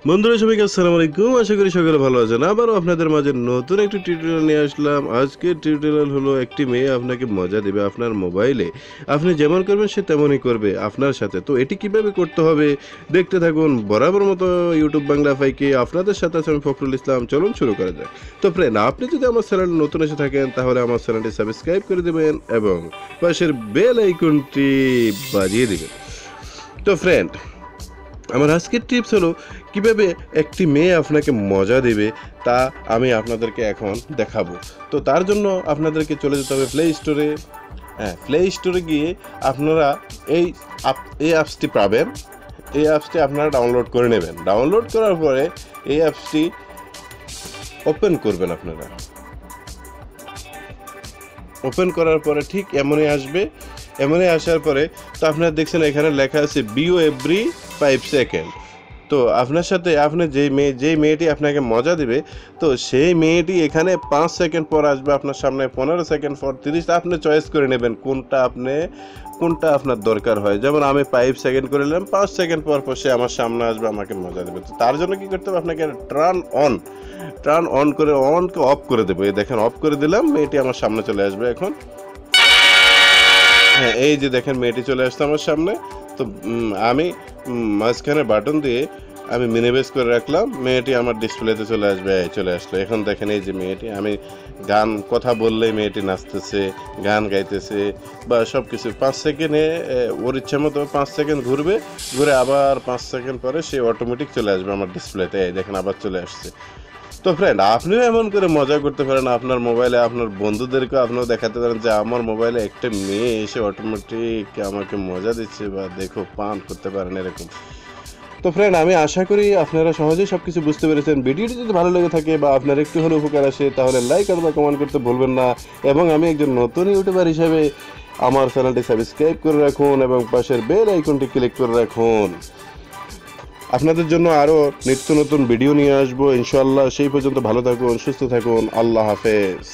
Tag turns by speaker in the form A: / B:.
A: বন্ধুরা সবাইকে আসসালামু আলাইকুম। আশা করি সকলে ভালো আছেন। আবারও আপনাদের মাঝে নতুন একটি টিউটোরিয়াল নিয়ে আসলাম। আজকের টিউটোরিয়াল হলো একটি মেয়ে আপনাকে মজা দেবে আপনার মোবাইলে। আপনি যেমন করবেন সে তেমনই করবে আপনার সাথে। তো এটি কিভাবে করতে হবে দেখতে থাকুন। বরাবর মতো ইউটিউব বাংলা ফাইকে আপনাদের সাথে আছে আমি ফখরুল ইসলাম। চলুন শুরু করা যাক। তো ফ্রেন্ড, আপনি যদি আমার চ্যানেলে নতুন এসে থাকেন তাহলে আমার চ্যানেলটি সাবস্ক্রাইব করে দেবেন এবং পাশের বেল আইকনটি বাজিয়ে দেবেন। তো ফ্রেন্ড, আমার আজকের টিপস হলো কিভাবে একটি মেয়ে আপনাকে মজা দেবে তা আমি আপনাদেরকে এখন দেখাবো। তো তার জন্য আপনাদেরকে চলে যেতে হবে প্লে স্টোরে। প্লে স্টোরে গিয়ে আপনারা এই অ্যাপসটি পাবেন। এই অ্যাপসটি আপনারা ডাউনলোড করে নেবেন। ডাউনলোড করার পরে এই অ্যাপসটি ওপেন করবেন। আপনারা ওপেন করার পরে ঠিক এমনই আসবে। এমনই আসার পরে তো আপনারা দেখছেন এখানে লেখা আছে বিও এভরি 5 সেকেন্ড। তো আপনার সাথে আপনি যেই মেয়েটি আপনাকে মজা দিবে, তো সেই মেয়েটি এখানে 5 সেকেন্ড পর আসবে আপনার সামনে, 15 সেকেন্ড পর, 30। আপনি চয়েস করে নেবেন কোনটা আপনার দরকার হয়। যেমন আমি 5 সেকেন্ড করে নিলাম, 5 সেকেন্ড পর সে আমার সামনে আসবে, আমাকে মজা দেবে। তো তার জন্য কি করতে হবে, আপনাকে টার্ন অন করে অনকে অফ করে দেবো। এই দেখেন অফ করে দিলাম, মেয়েটি আমার সামনে চলে আসবে এখন। হ্যাঁ, এই যে দেখেন মেয়েটি চলে আসছে আমার সামনে। তো আমি মাঝখানে বাটন দিয়ে আমি মিনিমাইজ করে রাখলাম, মেয়েটি আমার ডিসপ্লেতে চলে আসবে। চলে আসলো। এখন দেখেন এই যে মেয়েটি, আমি কথা বললেই মেয়েটি নাচতেছে, গান গাইতেছে বা সব কিছু। 5 সেকেন্ডে ওর ইচ্ছা মতো 5 সেকেন্ড ঘুরে আবার 5 সেকেন্ড পরে সে অটোমেটিক চলে আসবে আমার ডিসপ্লেতে। এই দেখেন আবার চলে আসছে। তো ফ্রেন্ড, আপনিও এমন করে মজা করতে পারেন আপনার মোবাইলে। আপনার বন্ধুদেরকেও আপনিও দেখাতে পারেন যে আমার মোবাইলে একটা মেয়ে এসে অটোমেটিক আমাকে মজা দিচ্ছে, বা দেখো পান করতে পারেন এরকম। তো ফ্রেন্ড, আমি আশা করি আপনারা সহজেই সব কিছু বুঝতে পেরেছেন। ভিডিওটি যদি ভালো লেগে থাকে বা আপনার একটু হলেও উপকার আসে তাহলে লাইক অথবা কমেন্ট করতে ভুলবেন না। এবং আমি একজন নতুন ইউটিউবার হিসেবে আমার চ্যানেলটি সাবস্ক্রাইব করে রাখুন এবং পাশের বেল আইকনটি ক্লিক করে রাখুন। আপনাদের জন্য আরও নিত্য নতুন ভিডিও নিয়ে আসবো ইনশাআল্লাহ। সেই পর্যন্ত ভালো থাকুন, সুস্থ থাকুন। আল্লাহ হাফেজ।